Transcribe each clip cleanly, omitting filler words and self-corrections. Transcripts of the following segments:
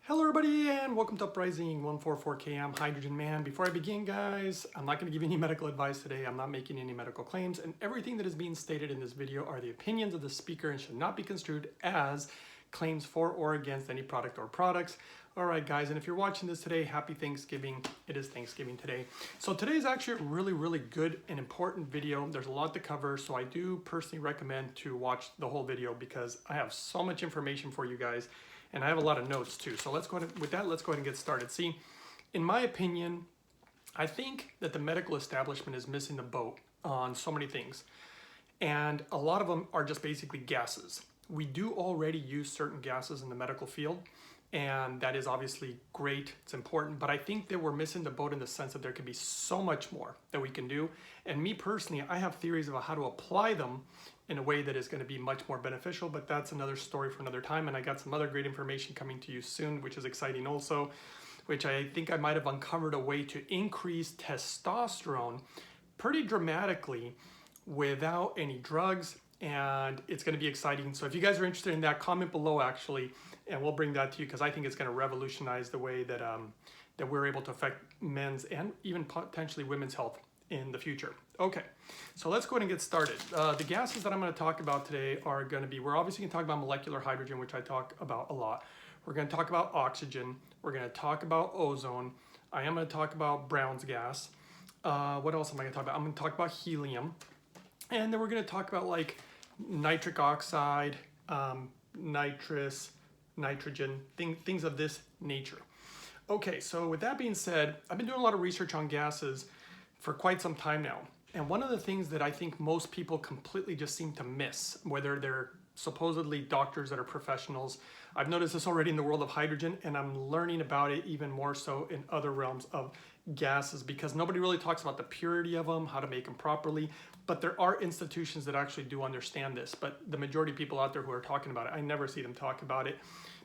Hello everybody and welcome to Uprising 144K. I'm Hydrogen Man. Before I begin, guys, I'm not going to give any medical advice today. I'm not making any medical claims, and everything that is being stated in this video are the opinions of the speaker and should not be construed as claims for or against any product or products. Alright guys, and if you're watching this today, happy Thanksgiving. It is Thanksgiving today. So today is actually a really good and important video. There's a lot to cover, so I do personally recommend to watch the whole video because I have so much information for you guys. And I have a lot of notes too. So let's go ahead and get started. See, in my opinion, I think that the medical establishment is missing the boat on so many things. And a lot of them are just basically gases. We do already use certain gases in the medical field, and that is obviously great, it's important, but I think that we're missing the boat in the sense that there can be so much more that we can do. And me personally, I have theories about how to apply them in a way that is going to be much more beneficial, but that's another story for another time. And I got some other great information coming to you soon, which is exciting also, which I think I might have uncovered a way to increase testosterone pretty dramatically without any drugs, and it's going to be exciting. So if you guys are interested in that, comment below actually, and we'll bring that to you because I think it's going to revolutionize the way that that we're able to affect men's and even potentially women's health in the future. Okay, so let's go ahead and get started. The gases that I'm going to talk about today are going to be, we're obviously going to talk about molecular hydrogen, which I talk about a lot. We're going to talk about oxygen. We're going to talk about ozone. I am going to talk about brownsgas. What else am I going to talk about? I'm going to talk about helium. And then we're going to talk about like nitric oxide, nitrous, nitrogen, things of this nature. Okay, so with that being said, I've been doing a lot of research on gases for quite some time now. And one of the things that I think most people completely just seem to miss, whether they're supposedly doctors that are professionals, I've noticed this already in the world of hydrogen, and I'm learning about it even more so in other realms of gases because nobody really talks about the purity of them, how to make them properly, but there are institutions that actually do understand this. But the majority of people out there who are talking about it, I never see them talk about it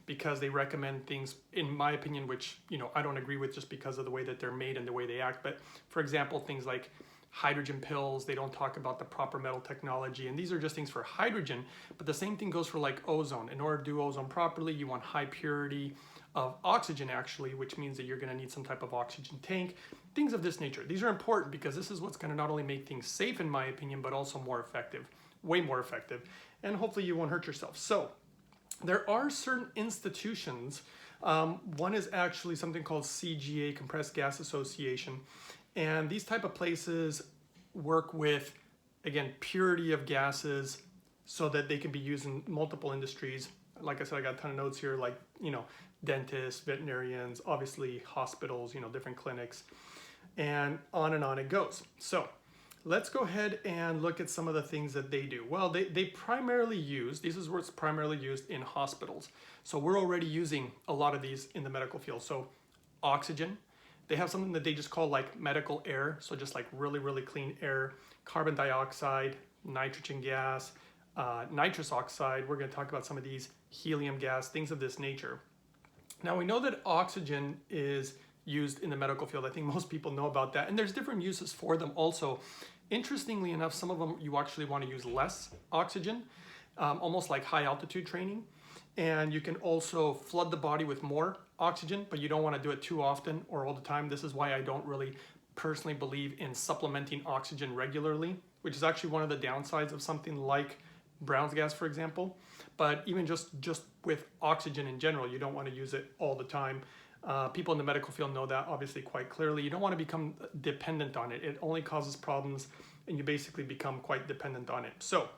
because they recommend things, in my opinion, which I don't agree with just because of the way that they're made and the way they act. But for example, things like hydrogen pills, they don't talk about the proper metal technology, and these are just things for hydrogen. But the same thing goes for like ozone. In order to do ozone properly, you want high purity of oxygen actually, which means that you're going to need some type of oxygen tank, things of this nature. These are important because this is what's going to not only make things safe in my opinion, but also more effective, way more effective, and hopefully you won't hurt yourself. So there are certain institutions, one is actually something called CGA, Compressed Gas Association, and these type of places work with, again, purity of gases so that they can be used in multiple industries. Like I said, I got a ton of notes here, like, dentists, veterinarians, obviously hospitals, different clinics, and on it goes. So let's go ahead and look at some of the things that they do. Well, they primarily use, this is where it's primarily used in hospitals. So we're already using a lot of these in the medical field. So oxygen, they have something that they just call like medical air. So just like really clean air, carbon dioxide, nitrogen gas, nitrous oxide. We're going to talk about some of these, helium gas, things of this nature. Now we know that oxygen is used in the medical field. I think most people know about that. And there's different uses for them also. Interestingly enough, some of them you actually want to use less oxygen, almost like high altitude training. And you can also flood the body with more oxygen, but you don't want to do it too often or all the time. This is why I don't really personally believe in supplementing oxygen regularly, which is actually one of the downsides of something like brownsgas, for example. But even just with oxygen in general, you don't want to use it all the time. People in the medical field know that obviously quite clearly. You don't want to become dependent on it. It only causes problems and you basically become quite dependent on it. So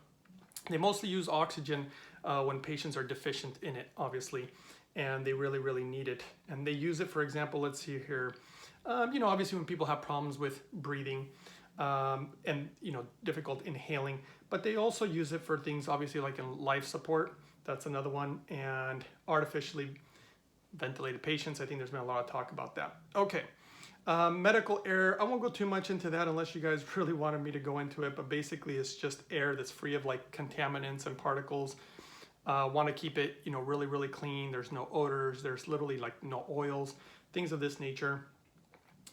they mostly use oxygen when patients are deficient in it, obviously, and they really need it. And they use it, for example, let's see here, obviously when people have problems with breathing and difficult inhaling, but they also use it for things obviously like in life support. That's another one, and artificially ventilated patients. I think there's been a lot of talk about that. Okay, medical air, I won't go too much into that unless you guys really wanted me to go into it, but basically it's just air that's free of like contaminants and particles. Want to keep it really clean. There's no odors, there's literally like no oils, things of this nature.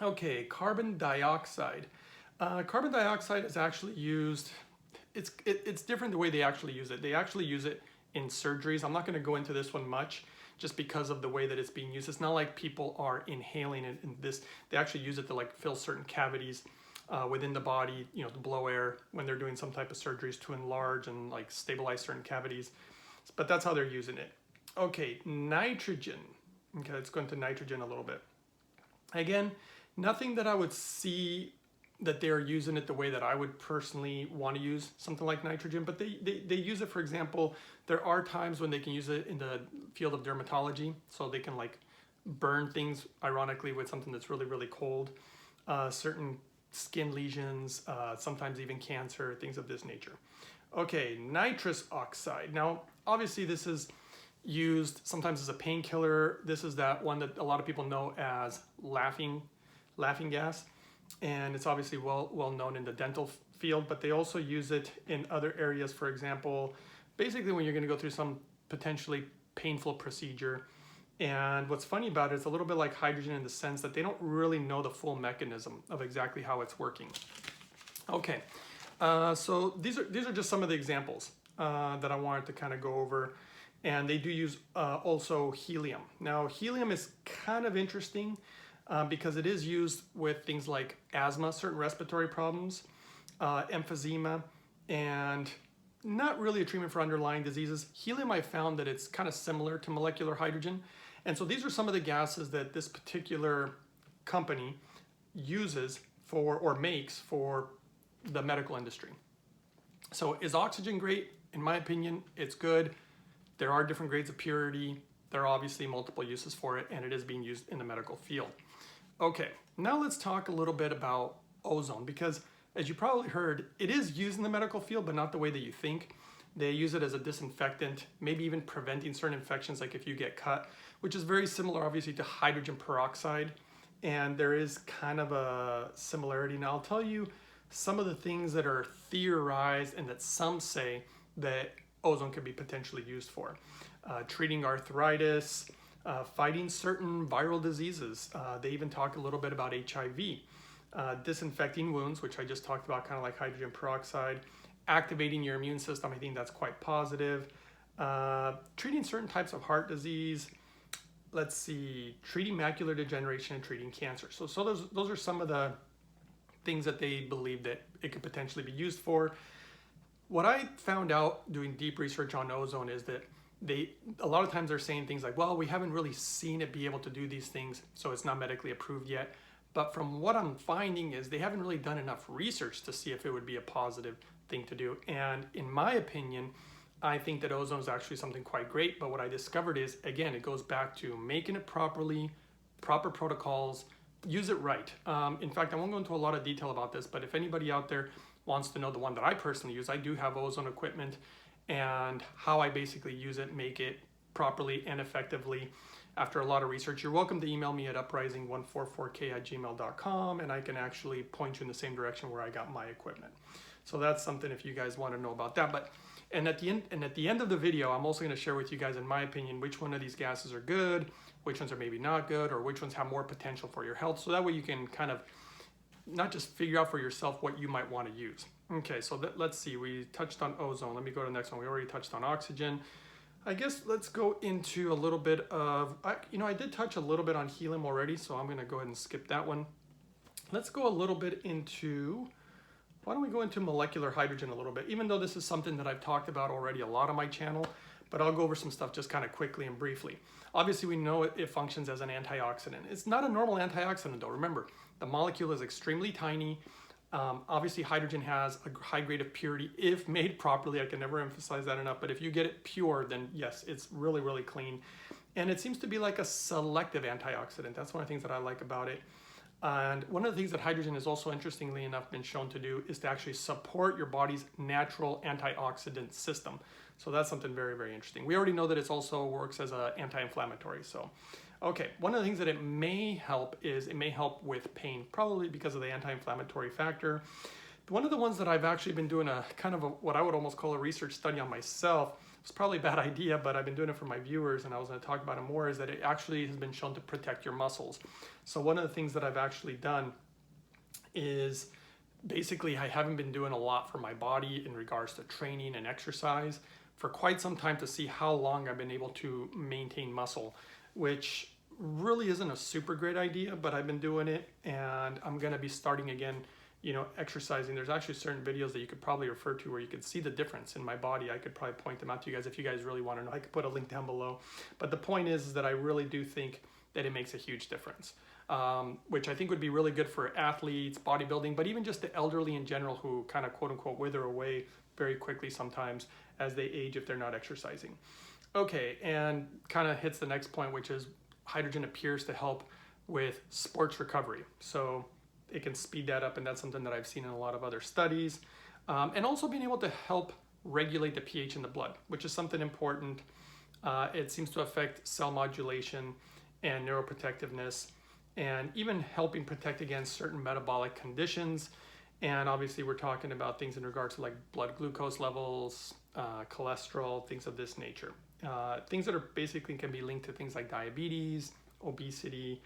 Okay, carbon dioxide. Carbon dioxide is actually used, it's different the way they actually use it. They actually use it in surgeries. I'm not going to go into this one much just because of the way that it's being used. It's not like people are inhaling it in this. They actually use it to like fill certain cavities within the body, you know, to blow air when they're doing some type of surgeries to enlarge and like stabilize certain cavities. But that's how they're using it. Okay, nitrogen. Okay, let's go into nitrogen a little bit. Again, nothing that I would see that they're using it the way that I would personally want to use something like nitrogen, but they use it. For example, there are times when they can use it in the field of dermatology, so they can like burn things, ironically, with something that's really, really cold, certain skin lesions, sometimes even cancer, things of this nature. Okay, nitrous oxide. Now, obviously this is used sometimes as a painkiller. This is that one that a lot of people know as laughing gas. And it's obviously well known in the dental field, but they also use it in other areas. For example, basically when you're going to go through some potentially painful procedure. And what's funny about it is a little bit like hydrogen in the sense that they don't really know the full mechanism of exactly how it's working. Okay, so these are just some of the examples that I wanted to kind of go over. And they do use also helium. Now, helium is kind of interesting because it is used with things like asthma, certain respiratory problems, emphysema, and not really a treatment for underlying diseases. Helium, I found that it's kind of similar to molecular hydrogen. And so these are some of the gases that this particular company uses for or makes for the medical industry. So is oxygen great? In my opinion, it's good. There are different grades of purity. There are obviously multiple uses for it, and it is being used in the medical field. Okay, now let's talk a little bit about ozone, because as you probably heard, it is used in the medical field, but not the way that you think. They use it as a disinfectant, maybe even preventing certain infections, like if you get cut, which is very similar, obviously, to hydrogen peroxide. And there is kind of a similarity. Now, I'll tell you some of the things that are theorized and that some say that ozone could be potentially used for. Treating arthritis, fighting certain viral diseases. They even talk a little bit about HIV. Disinfecting wounds, which I just talked about, kind of like hydrogen peroxide. Activating your immune system, I think that's quite positive. Treating certain types of heart disease. Let's see, treating macular degeneration and treating cancer. So those are some of the things that they believe that it could potentially be used for. What I found out doing deep research on ozone is that a lot of times they're saying things like, well, we haven't really seen it be able to do these things, so it's not medically approved yet. But from what I'm finding is they haven't really done enough research to see if it would be a positive thing to do. And in my opinion, I think that ozone is actually something quite great. But what I discovered is, again, it goes back to making it properly, proper protocols, use it right. In fact, I won't go into a lot of detail about this, but if anybody out there wants to know the one that I personally use, I do have ozone equipment, and how I basically use it, make it properly and effectively after a lot of research. You're welcome to email me at uprising144k@gmail.com, and I can actually point you in the same direction where I got my equipment. So that's something if you guys want to know about that. And at the end of the video, I'm also going to share with you guys, in my opinion, which one of these gases are good, which ones are maybe not good, or which ones have more potential for your health. So that way you can kind of not just figure out for yourself what you might want to use. Okay, so let's see. We touched on ozone. Let me go to the next one. We already touched on oxygen. I guess let's go into a little bit of, I did touch a little bit on helium already, so I'm going to go ahead and skip that one. Let's go a little bit into, why don't we go into molecular hydrogen a little bit, even though this is something that I've talked about already a lot on my channel, but I'll go over some stuff just kind of quickly and briefly. Obviously, we know it functions as an antioxidant. It's not a normal antioxidant though. Remember, the molecule is extremely tiny. Obviously, hydrogen has a high grade of purity if made properly. I can never emphasize that enough, but if you get it pure, then yes, it's really, really clean. And it seems to be like a selective antioxidant. That's one of the things that I like about it. And one of the things that hydrogen has also, interestingly enough, been shown to do is to actually support your body's natural antioxidant system. So that's something very, very interesting. We already know that it also works as an anti-inflammatory. So, okay, one of the things that it may help is it may help with pain, probably because of the anti-inflammatory factor. One of the ones that I've actually been doing a kind of what I would almost call a research study on myself, it's probably a bad idea, but I've been doing it for my viewers, and I was going to talk about it more, is that it actually has been shown to protect your muscles. So one of the things that I've actually done is basically I haven't been doing a lot for my body in regards to training and exercise. for quite some time to see how long I've been able to maintain muscle, which really isn't a super great idea, but I've been doing it, and I'm gonna be starting again, you know, exercising. There's actually certain videos that you could probably refer to where you could see the difference in my body. I could probably point them out to you guys if you guys really want to know. I could put a link down below. But the point is that I really do think that it makes a huge difference, which I think would be really good for athletes, bodybuilding, but even just the elderly in general who kind of quote unquote wither away very quickly sometimes as they age if they're not exercising. Okay, and kind of hits the next point, which is hydrogen appears to help with sports recovery. So it can speed that up, and that's something that I've seen in a lot of other studies. And also being able to help regulate the pH in the blood, which is something important. It seems to affect cell modulation and neuroprotectiveness, and even helping protect against certain metabolic conditions. And obviously we're talking about things in regards to like blood glucose levels, cholesterol, things of this nature. Things that are basically can be linked to things like diabetes, obesity,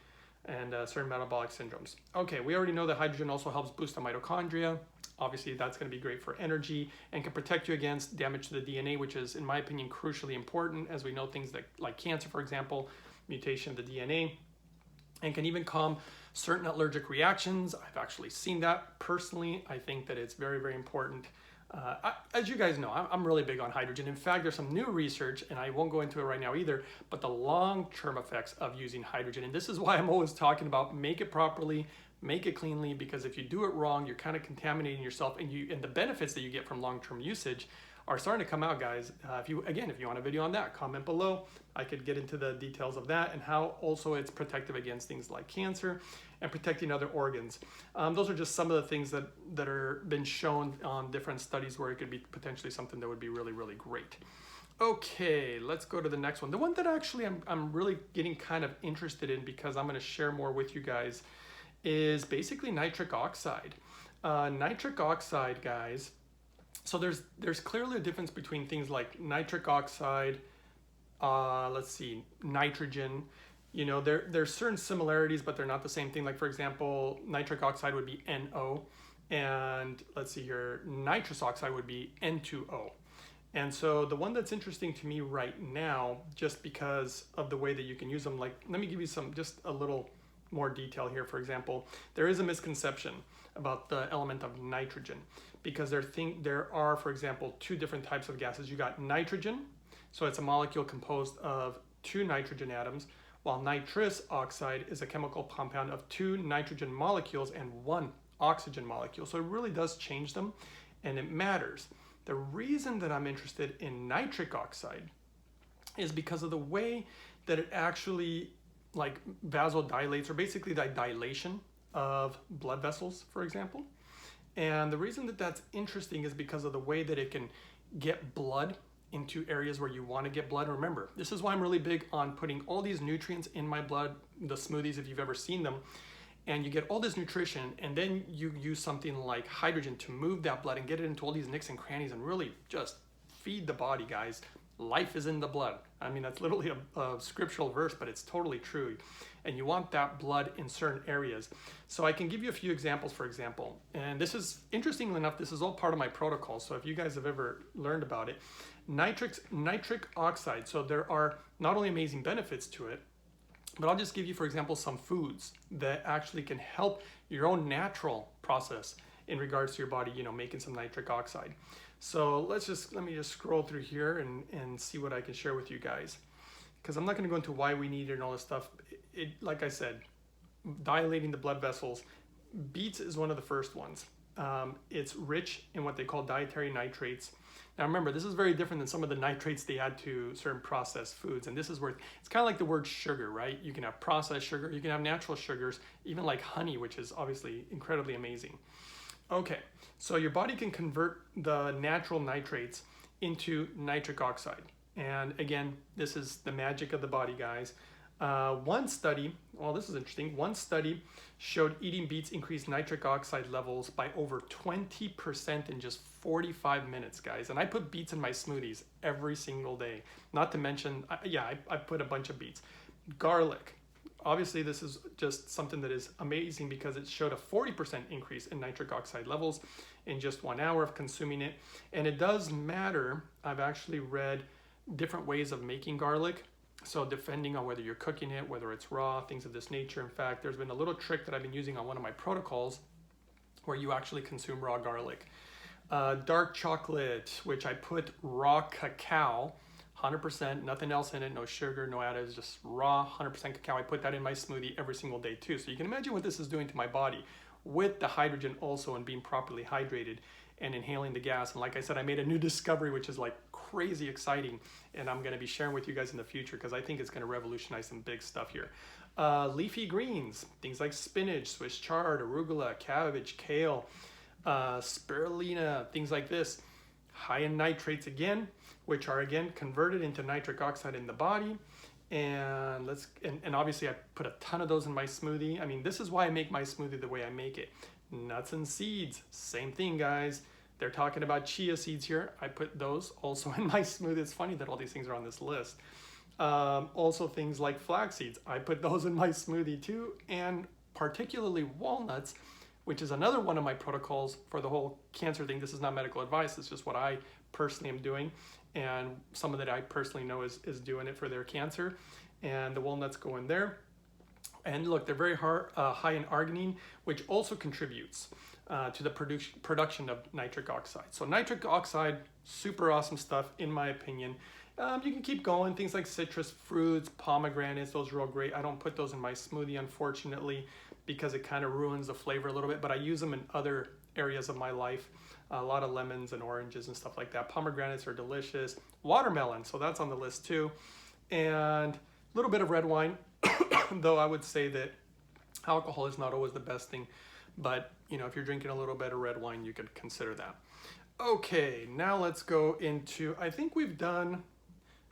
and certain metabolic syndromes. Okay, we already know that hydrogen also helps boost the mitochondria. Obviously that's going to be great for energy and can protect you against damage to the DNA, which is, in my opinion, crucially important, as we know things that, like cancer, for example, mutation of the DNA, and can even calm certain allergic reactions. I've actually seen that personally. I think that it's very, very important. As you guys know, I'm really big on hydrogen. In fact, there's some new research, and I won't go into it right now either, but the long-term effects of using hydrogen. And this is why I'm always talking about make it properly, make it cleanly, because if you do it wrong, you're kind of contaminating yourself, and the benefits that you get from long-term usage are starting to come out, guys. If you want a video on that, comment below. I could get into the details of that and how also it's protective against things like cancer and protecting other organs. Those are just some of the things that are been shown on different studies where it could be potentially something that would be really, really great. Okay, let's go to the next one. The one that actually I'm really getting kind of interested in, because I'm going to share more with you guys, is basically nitric oxide. Nitric oxide, guys. So there's clearly a difference between things like nitric oxide, nitrogen. You know, there's certain similarities, but they're not the same thing. Like, for example, nitric oxide would be NO, and let's see here, nitrous oxide would be N2O. And so the one that's interesting to me right now, just because of the way that you can use them, like, let me give you just a little more detail here. For example, there is a misconception about the element of nitrogen, because there are, for example, two different types of gases. You got nitrogen, so it's a molecule composed of two nitrogen atoms, while nitrous oxide is a chemical compound of two nitrogen molecules and one oxygen molecule. So it really does change them, and it matters. The reason that I'm interested in nitric oxide is because of the way that it actually like vasodilates, or basically the dilation of blood vessels, for example. And the reason that that's interesting is because of the way that it can get blood into areas where you want to get blood. Remember, this is why I'm really big on putting all these nutrients in my blood, the smoothies, if you've ever seen them, and you get all this nutrition, and then you use something like hydrogen to move that blood and get it into all these nicks and crannies and really just feed the body, guys. Life is in the blood. I mean, that's literally a scriptural verse, but it's totally true. And you want that blood in certain areas. So I can give you a few examples, for example. And this is, interestingly enough, this is all part of my protocol. So if you guys have ever learned about it, nitric oxide. So there are not only amazing benefits to it, but I'll just give you, for example, some foods that actually can help your own natural process in regards to your body, you know, making some nitric oxide. So let me just scroll through here and see what I can share with you guys, because I'm not going to go into why we need it and all this stuff. Like I said, dilating the blood vessels. Beets is one of the first ones. It's rich in what they call dietary nitrates. Now remember, this is very different than some of the nitrates they add to certain processed foods. And this is where it's kind of like the word sugar, right? You can have processed sugar, you can have natural sugars, even like honey, which is obviously incredibly amazing. Okay, so your body can convert the natural nitrates into nitric oxide. And again, this is the magic of the body, guys. One study, well, this is interesting. One study showed eating beets increased nitric oxide levels by over 20% in just 45 minutes, guys. And I put beets in my smoothies every single day. Not to mention, I put a bunch of beets. Garlic, obviously this is just something that is amazing because it showed a 40% increase in nitric oxide levels in just 1 hour of consuming it. And it does matter. I've actually read different ways of making garlic. So depending on whether you're cooking it, whether it's raw, things of this nature. In fact, there's been a little trick that I've been using on one of my protocols where you actually consume raw garlic. Dark chocolate, which I put raw cacao, 100%, nothing else in it, no sugar, no additives, just raw 100% cacao. I put that in my smoothie every single day too. So you can imagine what this is doing to my body with the hydrogen also and being properly hydrated and inhaling the gas. And like I said, I made a new discovery, which is like crazy exciting. And I'm gonna be sharing with you guys in the future because I think it's gonna revolutionize some big stuff here. Leafy greens, things like spinach, Swiss chard, arugula, cabbage, kale, spirulina, things like this. High in nitrates again, which are again converted into nitric oxide in the body. And obviously I put a ton of those in my smoothie. I mean, this is why I make my smoothie the way I make it. Nuts and seeds, same thing, guys. They're talking about chia seeds here. I put those also in my smoothie. It's funny that all these things are on this list. Also things like flax seeds, I put those in my smoothie too, and particularly walnuts, which is another one of my protocols for the whole cancer thing. This is not medical advice, it's just what I personally am doing, and someone that I personally know is doing it for their cancer, and the walnuts go in there. And look, they're very high in arginine, which also contributes to the production of nitric oxide. So nitric oxide, super awesome stuff in my opinion. You can keep going, things like citrus fruits, pomegranates, those are all great. I don't put those in my smoothie, unfortunately, because it kind of ruins the flavor a little bit, but I use them in other areas of my life. A lot of lemons and oranges and stuff like that. Pomegranates are delicious. Watermelon, so that's on the list too. And a little bit of red wine, though I would say that alcohol is not always the best thing, but you know, if you're drinking a little bit of red wine, you could consider that. Okay, now let's go into, I think we've done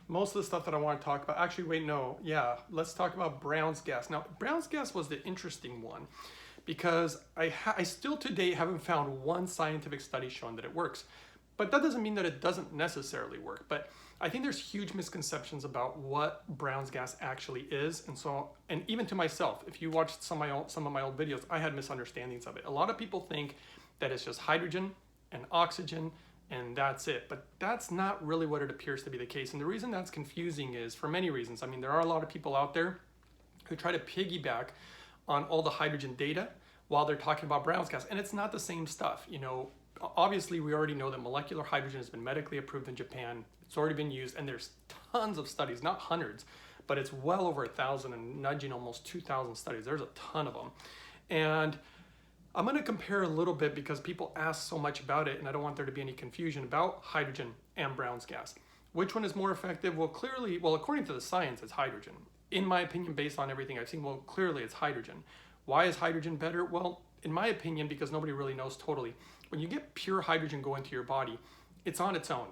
most of the stuff that I want to talk about. Actually, wait, no, yeah, let's talk about brownsgas. Now, brownsgas was the interesting one because I still to date haven't found one scientific study showing that it works. But that doesn't mean that it doesn't necessarily work. But I think there's huge misconceptions about what brownsgas actually is. And even to myself, if you watched some of my old videos, I had misunderstandings of it. A lot of people think that it's just hydrogen and oxygen and that's it. But that's not really what it appears to be the case. And the reason that's confusing is for many reasons. I mean, there are a lot of people out there who try to piggyback on all the hydrogen data while they're talking about brownsgas, and it's not the same stuff. You know, obviously we already know that molecular hydrogen has been medically approved in Japan. It's already been used, and there's tons of studies, not hundreds, but it's well over 1,000 and nudging almost 2,000 studies. There's a ton of them. And I'm going to compare a little bit because people ask so much about it, and I don't want there to be any confusion about hydrogen and brownsgas. Which one is more effective? Well, clearly, according to the science, it's hydrogen. In my opinion, based on everything I've seen, clearly it's hydrogen. Why is hydrogen better? Well, in my opinion, because nobody really knows totally, when you get pure hydrogen go into your body, it's on its own.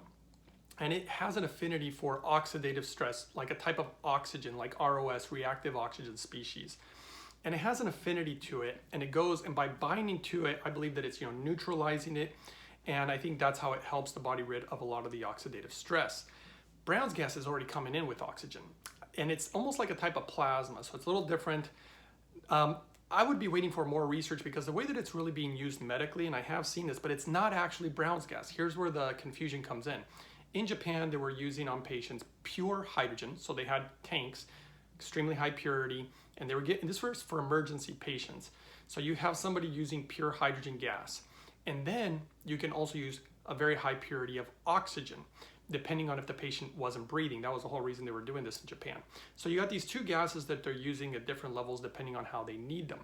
And it has an affinity for oxidative stress, like a type of oxygen, like ROS, reactive oxygen species. And it has an affinity to it, and it goes, and by binding to it, I believe that it's, neutralizing it. And I think that's how it helps the body rid of a lot of the oxidative stress. Brownsgas is already coming in with oxygen, and it's almost like a type of plasma, so it's a little different. I would be waiting for more research because the way that it's really being used medically, and I have seen this, but it's not actually brownsgas. Here's where the confusion comes in. In Japan, they were using on patients pure hydrogen, so they had tanks, extremely high purity, and they were getting, this was for emergency patients. So you have somebody using pure hydrogen gas, and then you can also use a very high purity of oxygen, depending on if the patient wasn't breathing. That was the whole reason they were doing this in Japan. So you got these two gases that they're using at different levels depending on how they need them.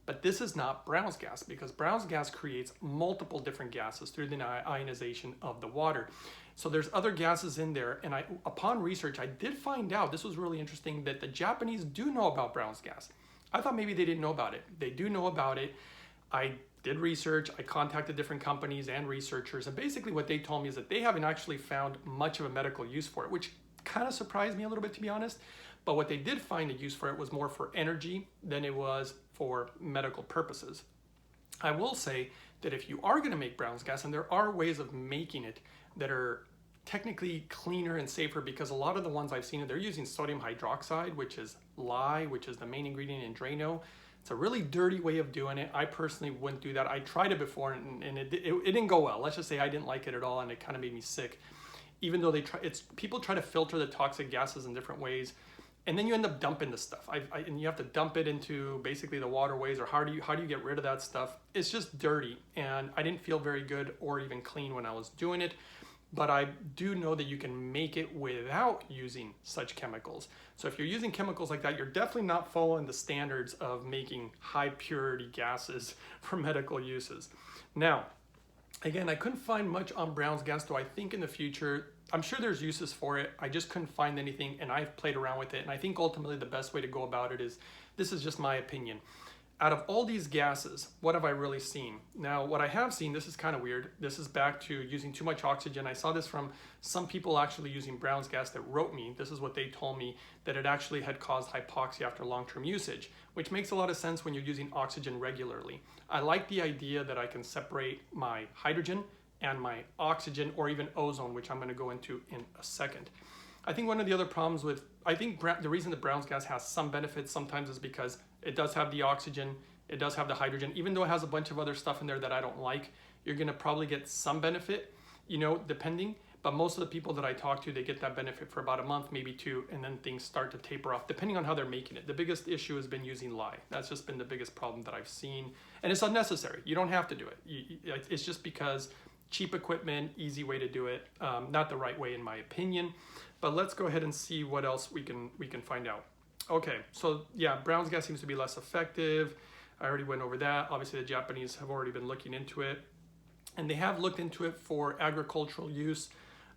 But this is not brownsgas because brownsgas creates multiple different gases through the ionization of the water. So there's other gases in there, and upon research, I did find out, this was really interesting, that the Japanese do know about brownsgas. I thought maybe they didn't know about it. They do know about it. I did research, I contacted different companies and researchers, and basically what they told me is that they haven't actually found much of a medical use for it, which kind of surprised me a little bit, to be honest. But what they did find a use for it was more for energy than it was for medical purposes. I will say that if you are going to make brownsgas, and there are ways of making it that are technically cleaner and safer, because a lot of the ones I've seen, they're using sodium hydroxide, which is lye, which is the main ingredient in Drano. It's a really dirty way of doing it. I personally wouldn't do that. I tried it before and it didn't go well. Let's just say I didn't like it at all, and it kind of made me sick. Even though people try to filter the toxic gases in different ways, and then you end up dumping the stuff. And you have to dump it into basically the waterways, or how do you get rid of that stuff? It's just dirty, and I didn't feel very good or even clean when I was doing it. But I do know that you can make it without using such chemicals. So if you're using chemicals like that, you're definitely not following the standards of making high purity gases for medical uses. Now, again, I couldn't find much on brownsgas, though I think in the future, I'm sure there's uses for it. I just couldn't find anything, and I've played around with it. And I think ultimately the best way to go about it is, this is just my opinion. Out of all these gases, what have I really seen? Now, what I have seen, this is kind of weird. This is back to using too much oxygen. I saw this from some people actually using brownsgas that wrote me. This is what they told me, that it actually had caused hypoxia after long-term usage, which makes a lot of sense when you're using oxygen regularly. I like the idea that I can separate my hydrogen and my oxygen, or even ozone, which I'm going to go into in a second. I think one of the other problems with, the reason that brownsgas has some benefits sometimes is because it does have the oxygen, it does have the hydrogen. Even though it has a bunch of other stuff in there that I don't like, you're going to probably get some benefit, depending. But most of the people that I talk to, they get that benefit for about a month, maybe two, and then things start to taper off, depending on how they're making it. The biggest issue has been using lye. That's just been the biggest problem that I've seen. And it's unnecessary. You don't have to do it. It's just because cheap equipment, easy way to do it, not the right way in my opinion. But let's go ahead and see what else we can find out. Okay, so yeah, brownsgas seems to be less effective. I already went over that. Obviously, the Japanese have already been looking into it, and they have looked into it for agricultural use.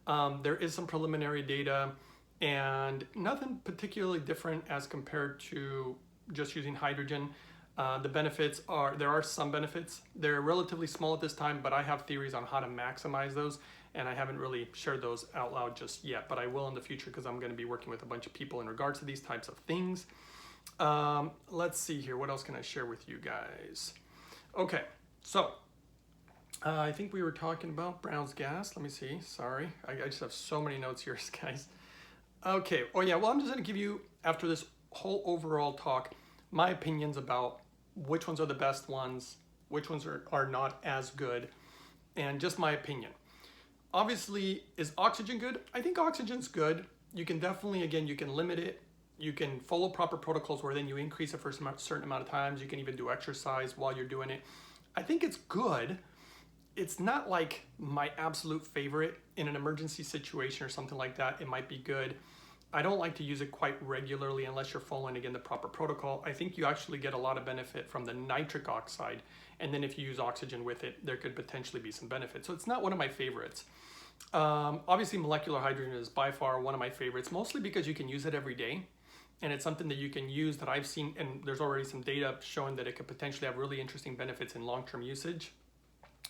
There is some preliminary data, and nothing particularly different as compared to just using hydrogen. The benefits there are some benefits. They're relatively small at this time, but I have theories on how to maximize those, and I haven't really shared those out loud just yet, but I will in the future because I'm going to be working with a bunch of people in regards to these types of things. Let's see here. What else can I share with you guys? Okay, so I think we were talking about brownsgas. Let me see. Sorry, I just have so many notes here, guys. Okay. Oh yeah. Well, I'm just going to give you, after this whole overall talk, my opinions about which ones are the best ones, which ones are not as good, and just my opinion. Obviously, is oxygen good? I think oxygen's good. You can definitely, again, you can limit it. You can follow proper protocols where then you increase it for a certain amount of times. You can even do exercise while you're doing it. I think it's good. It's not like my absolute favorite. In an emergency situation or something like that, it might be good. I don't like to use it quite regularly unless you're following, again, the proper protocol. I think you actually get a lot of benefit from the nitric oxide. And then if you use oxygen with it, there could potentially be some benefit. So it's not one of my favorites. Obviously, molecular hydrogen is by far one of my favorites, mostly because you can use it every day. And it's something that you can use that I've seen, and there's already some data showing that it could potentially have really interesting benefits in long-term usage,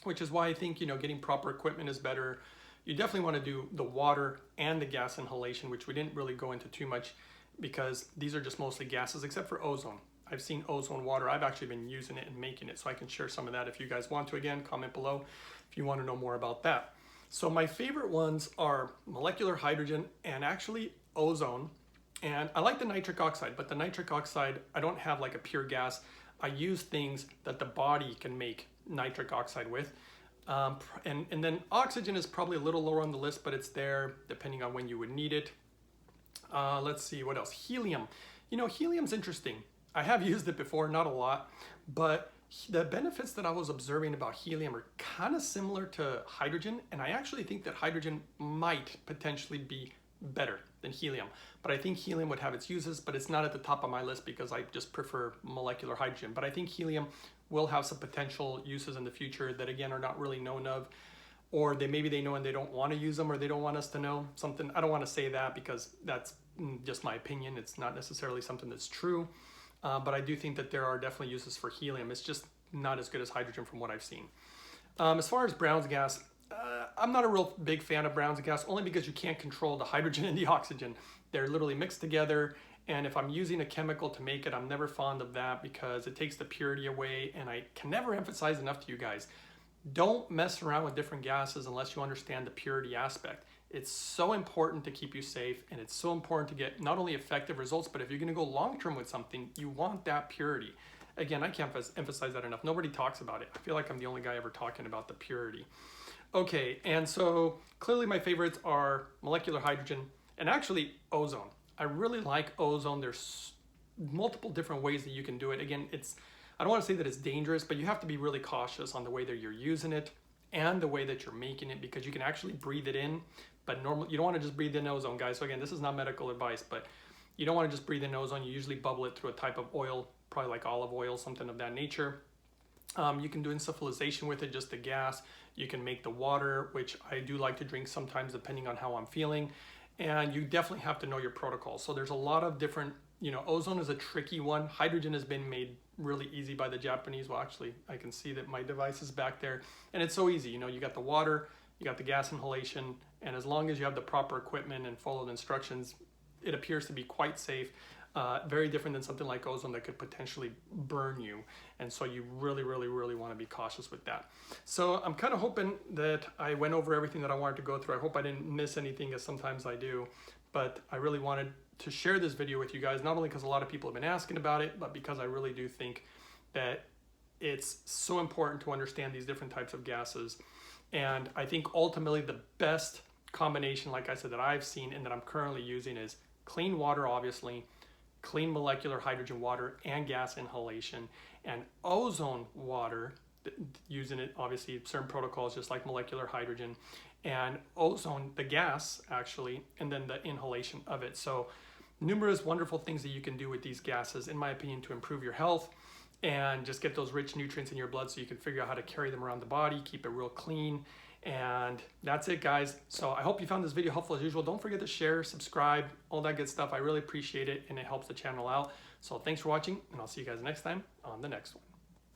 which is why I think, getting proper equipment is better. You definitely want to do the water and the gas inhalation, which we didn't really go into too much because these are just mostly gases, except for ozone. I've seen ozone water. I've actually been using it and making it, so I can share some of that if you guys want to. Again, comment below if you want to know more about that. So my favorite ones are molecular hydrogen and actually ozone. And I like the nitric oxide, but the nitric oxide, I don't have like a pure gas. I use things that the body can make nitric oxide with. And then oxygen is probably a little lower on the list, but it's there depending on when you would need it. Let's see, what else? Helium. Helium's interesting. I have used it before, not a lot, but the benefits that I was observing about helium are kind of similar to hydrogen, and I actually think that hydrogen might potentially be better than helium. But I think helium would have its uses, but it's not at the top of my list because I just prefer molecular hydrogen. But I think helium will have some potential uses in the future that, again, are not really known of, or maybe they know and they don't want to use them, or they don't want us to know something. I don't want to say that because that's just my opinion. It's not necessarily something that's true. But I do think that there are definitely uses for helium. It's just not as good as hydrogen from what I've seen. As far as brownsgas, I'm not a real big fan of brownsgas, only because you can't control the hydrogen and the oxygen. They're literally mixed together. And if I'm using a chemical to make it, I'm never fond of that because it takes the purity away. And I can never emphasize enough to you guys, don't mess around with different gases unless you understand the purity aspect. It's so important to keep you safe, and it's so important to get not only effective results, but if you're going to go long-term with something, you want that purity. Again, I can't emphasize that enough. Nobody talks about it. I feel like I'm the only guy ever talking about the purity. Okay, and so clearly my favorites are molecular hydrogen and actually ozone. I really like ozone. There's multiple different ways that you can do it. Again, I don't want to say that it's dangerous, but you have to be really cautious on the way that you're using it and the way that you're making it, because you can actually breathe it in, but normally you don't want to just breathe in ozone, guys. So again, this is not medical advice, but you don't want to just breathe in ozone. You usually bubble it through a type of oil, probably like olive oil, something of that nature. You can do insufflation with it, just the gas. You can make the water, which I do like to drink sometimes depending on how I'm feeling. And you definitely have to know your protocol. So there's a lot of different, ozone is a tricky one. Hydrogen has been made really easy by the Japanese. Well, actually, I can see that my device is back there. And it's so easy. You got the water, you got the gas inhalation, and as long as you have the proper equipment and follow the instructions, it appears to be quite safe. Very different than something like ozone that could potentially burn you. And so you really, really, really want to be cautious with that. So I'm kind of hoping that I went over everything that I wanted to go through. I hope I didn't miss anything, as sometimes I do. But I really wanted to share this video with you guys, not only because a lot of people have been asking about it, but because I really do think that it's so important to understand these different types of gases. And I think ultimately the best combination, like I said, that I've seen and that I'm currently using is clean water, obviously, clean molecular hydrogen water and gas inhalation, and ozone water, using it obviously certain protocols just like molecular hydrogen, and ozone, the gas actually, and then the inhalation of it. So numerous wonderful things that you can do with these gases, in my opinion, to improve your health and just get those rich nutrients in your blood so you can figure out how to carry them around the body, keep it real clean. And that's it, guys. So I hope you found this video helpful as usual. Don't forget to share, subscribe, all that good stuff. I really appreciate it, and it helps the channel out. So thanks for watching, and I'll see you guys next time on the next one.